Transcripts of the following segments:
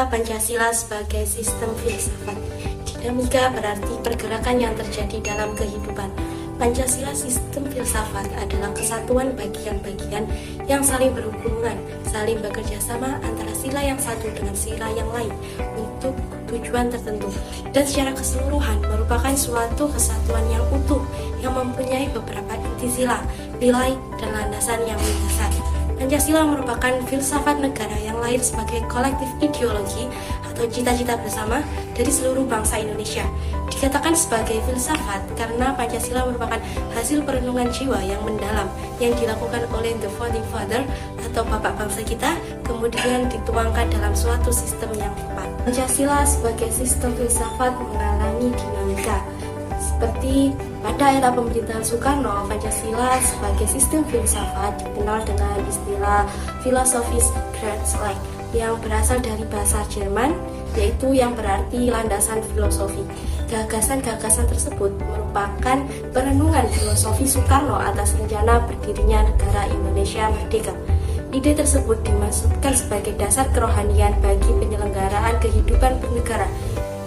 Dinamika Pancasila sebagai sistem filsafat. Dinamika berarti pergerakan yang terjadi dalam kehidupan. Pancasila sistem filsafat adalah kesatuan bagian-bagian yang saling berhubungan, saling bekerja sama antara sila yang satu dengan sila yang lain untuk tujuan tertentu, dan secara keseluruhan merupakan suatu kesatuan yang utuh yang mempunyai beberapa inti sila, nilai, dan landasan yang mendasar. Pancasila merupakan filsafat negara yang lahir sebagai kolektif ideologi atau cita-cita bersama dari seluruh bangsa Indonesia. Dikatakan sebagai filsafat karena Pancasila merupakan hasil perenungan jiwa yang mendalam yang dilakukan oleh The Founding Father atau bapak bangsa kita, kemudian dituangkan dalam suatu sistem yang tepat. Pancasila sebagai sistem filsafat mengalami dinamika. Seperti pada era pemerintahan Soekarno, Pancasila sebagai sistem filsafat dikenal dengan istilah filosofis Grundzüge yang berasal dari bahasa Jerman, yaitu yang berarti landasan filosofi. Gagasan-gagasan tersebut merupakan perenungan filosofi Soekarno atas rencana berdirinya negara Indonesia merdeka. Ide tersebut dimaksudkan sebagai dasar kerohanian bagi penyelenggaraan kehidupan bernegara.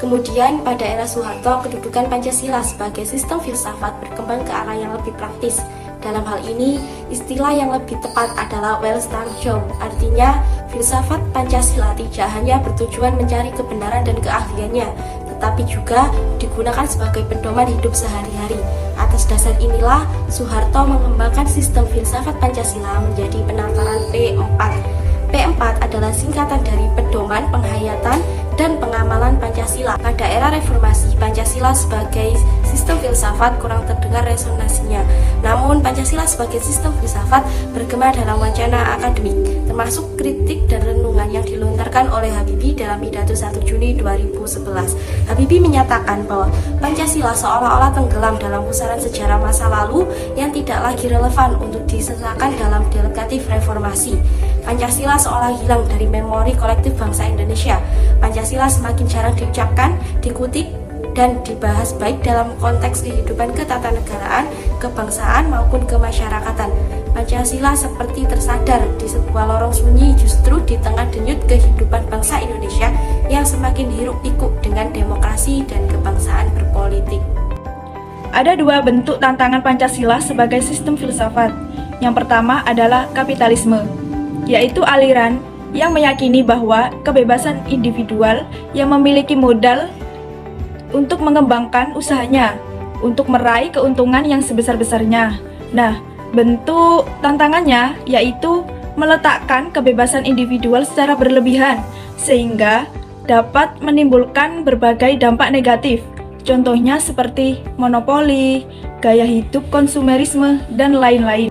Kemudian pada era Soeharto, kedudukan Pancasila sebagai sistem filsafat berkembang ke arah yang lebih praktis. Dalam hal ini, istilah yang lebih tepat adalah Weltanschauung, artinya filsafat Pancasila tidak hanya bertujuan mencari kebenaran dan keahliannya, tetapi juga digunakan sebagai pedoman hidup sehari-hari. Atas dasar inilah, Soeharto mengembangkan sistem filsafat Pancasila menjadi penataran P4. P4 adalah singkatan dari pedoman, penghayatan, dan pengamalan Pancasila. Pada era reformasi, Pancasila sebagai sistem filsafat kurang terdengar resonansinya. Namun, Pancasila sebagai sistem filsafat bergema dalam wacana akademik, termasuk kritik dan renungan yang dilontarkan oleh Habibie dalam pidato 1 Juni 2011. Habibie menyatakan bahwa Pancasila seolah-olah tenggelam dalam pusaran sejarah masa lalu yang tidak lagi relevan untuk disertakan dalam delikatif reformasi. Pancasila seolah hilang dari memori kolektif bangsa Indonesia. Pancasila semakin jarang diucapkan, dikutip, dan dibahas baik dalam konteks kehidupan ketatanegaraan, kebangsaan, maupun kemasyarakatan. Pancasila seperti tersadar di sebuah lorong sunyi justru di tengah denyut kehidupan bangsa Indonesia yang semakin hiruk-pikuk dengan demokrasi dan kebangsaan berpolitik. Ada dua bentuk tantangan Pancasila sebagai sistem filsafat. Yang pertama adalah kapitalisme, yaitu aliran yang meyakini bahwa kebebasan individual yang memiliki modal untuk mengembangkan usahanya, untuk meraih keuntungan yang sebesar-besarnya. Nah, bentuk tantangannya yaitu meletakkan kebebasan individual secara berlebihan, sehingga dapat menimbulkan berbagai dampak negatif. Contohnya seperti monopoli, gaya hidup konsumerisme, dan lain-lain.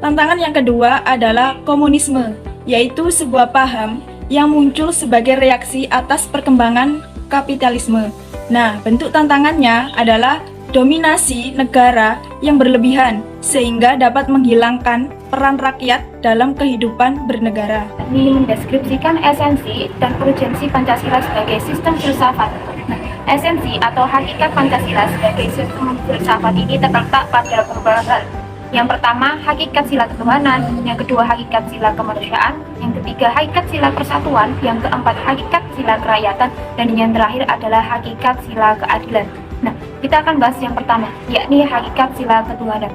Tantangan yang kedua adalah komunisme, yaitu sebuah paham yang muncul sebagai reaksi atas perkembangan kapitalisme. Nah, bentuk tantangannya adalah dominasi negara yang berlebihan, sehingga dapat menghilangkan peran rakyat dalam kehidupan bernegara. Ini mendeskripsikan esensi dan urgensi Pancasila sebagai sistem filsafat. Nah, esensi atau hakikat Pancasila sebagai sistem filsafat ini terletak pada beberapa hal. Yang pertama, hakikat sila ketuhanan. Yang kedua, hakikat sila kemanusiaan. Yang ketiga, hakikat sila persatuan. Yang keempat, hakikat sila kerakyatan. Dan yang terakhir adalah hakikat sila keadilan. Nah, kita akan bahas yang pertama, yakni hakikat sila ketuhanan.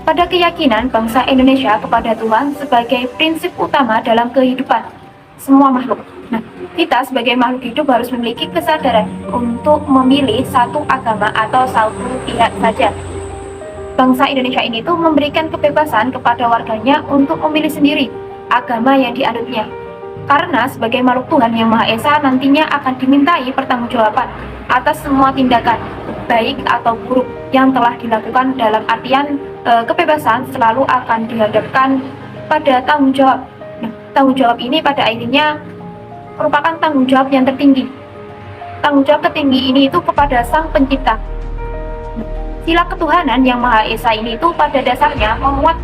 Pada keyakinan bangsa Indonesia kepada Tuhan sebagai prinsip utama dalam kehidupan semua makhluk. Nah, kita sebagai makhluk hidup harus memiliki kesadaran untuk memilih satu agama atau satu pihak saja. Bangsa Indonesia ini tuh memberikan kebebasan kepada warganya untuk memilih sendiri agama yang dianutnya. Karena sebagai makhluk Tuhan yang Maha Esa nantinya akan dimintai pertanggungjawaban atas semua tindakan, baik atau buruk yang telah dilakukan, dalam artian kebebasan selalu akan dihadapkan pada tanggung jawab. Nah, tanggung jawab ini pada akhirnya merupakan tanggung jawab yang tertinggi. Tanggung jawab tertinggi ini itu kepada Sang Pencipta. Sila ketuhanan yang Maha Esa ini itu pada dasarnya memuat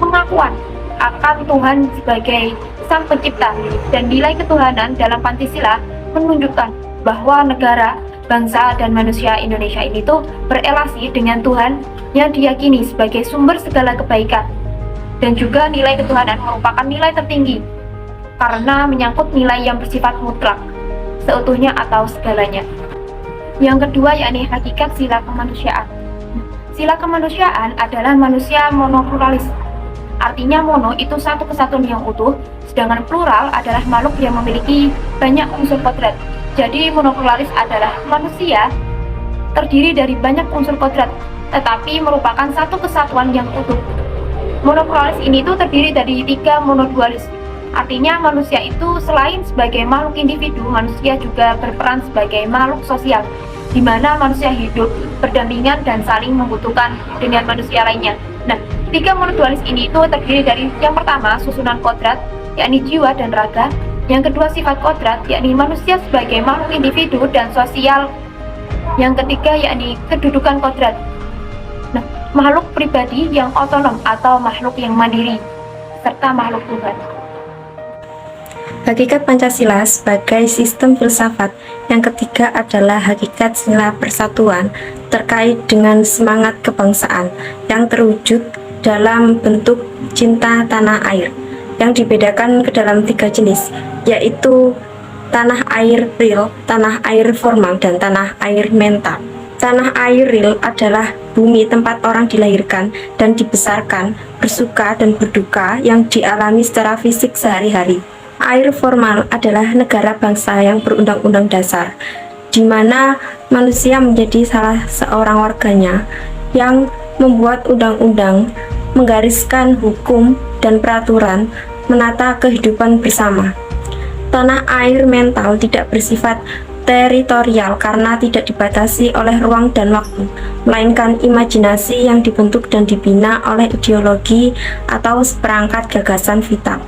pengakuan akan Tuhan sebagai Sang Pencipta, dan nilai ketuhanan dalam Pancasila menunjukkan bahwa negara, bangsa, dan manusia Indonesia ini tuh berelasi dengan Tuhan yang diyakini sebagai sumber segala kebaikan. Dan juga nilai ketuhanan merupakan nilai tertinggi karena menyangkut nilai yang bersifat mutlak. seutuhnya atau segalanya. Yang kedua yakni hakikat sila kemanusiaan. Sila kemanusiaan adalah manusia monopluralis. Artinya mono itu satu kesatuan yang utuh, sedangkan plural adalah makhluk yang memiliki banyak unsur kodrat. Jadi monopluralis adalah manusia terdiri dari banyak unsur kodrat, tetapi merupakan satu kesatuan yang utuh. Monopluralis ini tuh terdiri dari 3 monodualis. Artinya manusia itu selain sebagai makhluk individu, manusia juga berperan sebagai makhluk sosial, di mana manusia hidup berdampingan dan saling membutuhkan dengan manusia lainnya. Nah, 3 monodualis ini itu terdiri dari yang pertama susunan kodrat, yakni jiwa dan raga. Yang kedua sifat kodrat, yakni manusia sebagai makhluk individu dan sosial. Yang ketiga yakni kedudukan kodrat. Nah, makhluk pribadi yang otonom atau makhluk yang mandiri, serta makhluk Tuhan. Hakikat Pancasila sebagai sistem filsafat yang ketiga adalah hakikat sila persatuan terkait dengan semangat kebangsaan yang terwujud dalam bentuk cinta tanah air, yang dibedakan ke dalam 3 jenis, yaitu tanah air real, tanah air formal, dan tanah air mental. Tanah air real adalah bumi tempat orang dilahirkan dan dibesarkan, bersuka dan berduka yang dialami secara fisik sehari-hari. Air formal adalah negara bangsa yang berundang-undang dasar, di mana manusia menjadi salah seorang warganya yang membuat undang-undang, menggariskan hukum dan peraturan, menata kehidupan bersama. Tanah air mental tidak bersifat teritorial karena tidak dibatasi oleh ruang dan waktu, melainkan imajinasi yang dibentuk dan dibina oleh ideologi atau seperangkat gagasan vital.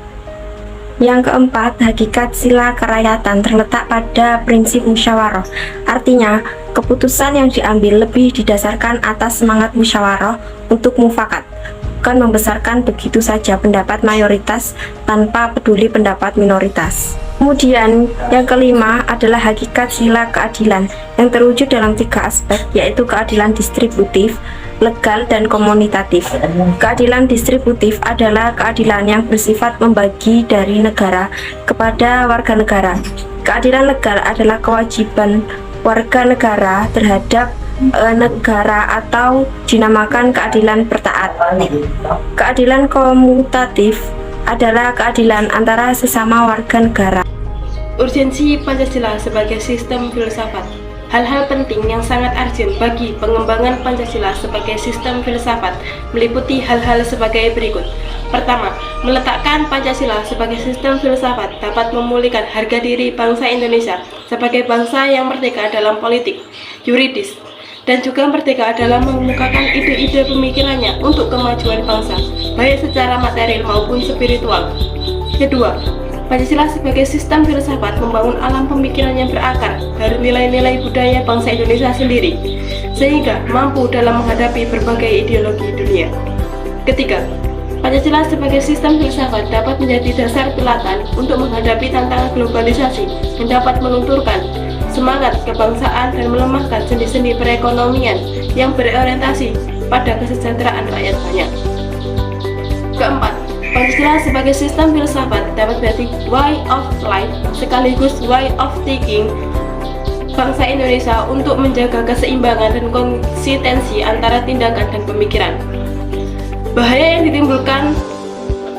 Yang keempat, hakikat sila kerakyatan terletak pada prinsip musyawarah. Artinya, keputusan yang diambil lebih didasarkan atas semangat musyawarah untuk mufakat, bukan membesarkan begitu saja pendapat mayoritas tanpa peduli pendapat minoritas. Kemudian, yang kelima adalah hakikat sila keadilan yang terwujud dalam 3 aspek, yaitu keadilan distributif, legal, dan komunitatif. Keadilan distributif adalah keadilan yang bersifat membagi dari negara kepada warga negara. Keadilan legal adalah kewajiban warga negara terhadap negara atau dinamakan keadilan bertaat. Keadilan komutatif adalah keadilan antara sesama warga negara. Urgensi Pancasila sebagai sistem filsafat. Hal-hal penting yang sangat urgent bagi pengembangan Pancasila sebagai sistem filsafat meliputi hal-hal sebagai berikut. Pertama, meletakkan Pancasila sebagai sistem filsafat dapat memulihkan harga diri bangsa Indonesia sebagai bangsa yang merdeka dalam politik, yuridis, dan juga merdeka dalam mengemukakan ide-ide pemikirannya untuk kemajuan bangsa, baik secara material maupun spiritual. Kedua, Pancasila sebagai sistem filsafat membangun alam pemikiran yang berakar dari nilai-nilai budaya bangsa Indonesia sendiri, sehingga mampu dalam menghadapi berbagai ideologi dunia. Ketiga, Pancasila sebagai sistem filsafat dapat menjadi dasar teladan untuk menghadapi tantangan globalisasi yang dapat melunturkan semangat kebangsaan dan melemahkan sendi-sendi perekonomian yang berorientasi pada kesejahteraan rakyat banyak. Keempat, Pancasila sebagai sistem filsafat dapat menjadi way of life sekaligus way of thinking bangsa Indonesia untuk menjaga keseimbangan dan konsistensi antara tindakan dan pemikiran. Bahaya yang ditimbulkan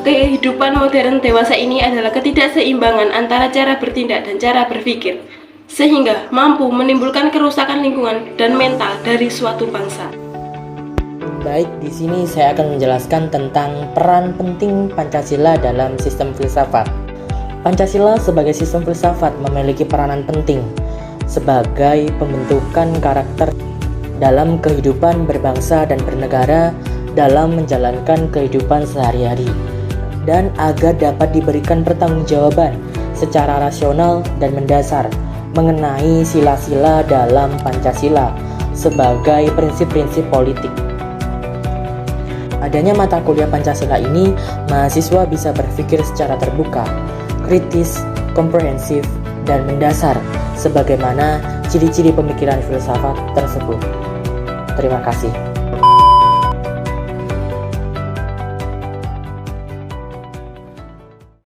kehidupan modern dewasa ini adalah ketidakseimbangan antara cara bertindak dan cara berpikir, sehingga mampu menimbulkan kerusakan lingkungan dan mental dari suatu bangsa. Baik, di sini saya akan menjelaskan tentang peran penting Pancasila dalam sistem filsafat. Pancasila sebagai sistem filsafat memiliki peranan penting sebagai pembentukan karakter dalam kehidupan berbangsa dan bernegara dalam menjalankan kehidupan sehari-hari, dan agar dapat diberikan pertanggungjawaban secara rasional dan mendasar mengenai sila-sila dalam Pancasila sebagai prinsip-prinsip politik. Adanya mata kuliah Pancasila ini, mahasiswa bisa berpikir secara terbuka, kritis, komprehensif, dan mendasar sebagaimana ciri-ciri pemikiran filsafat tersebut. Terima kasih.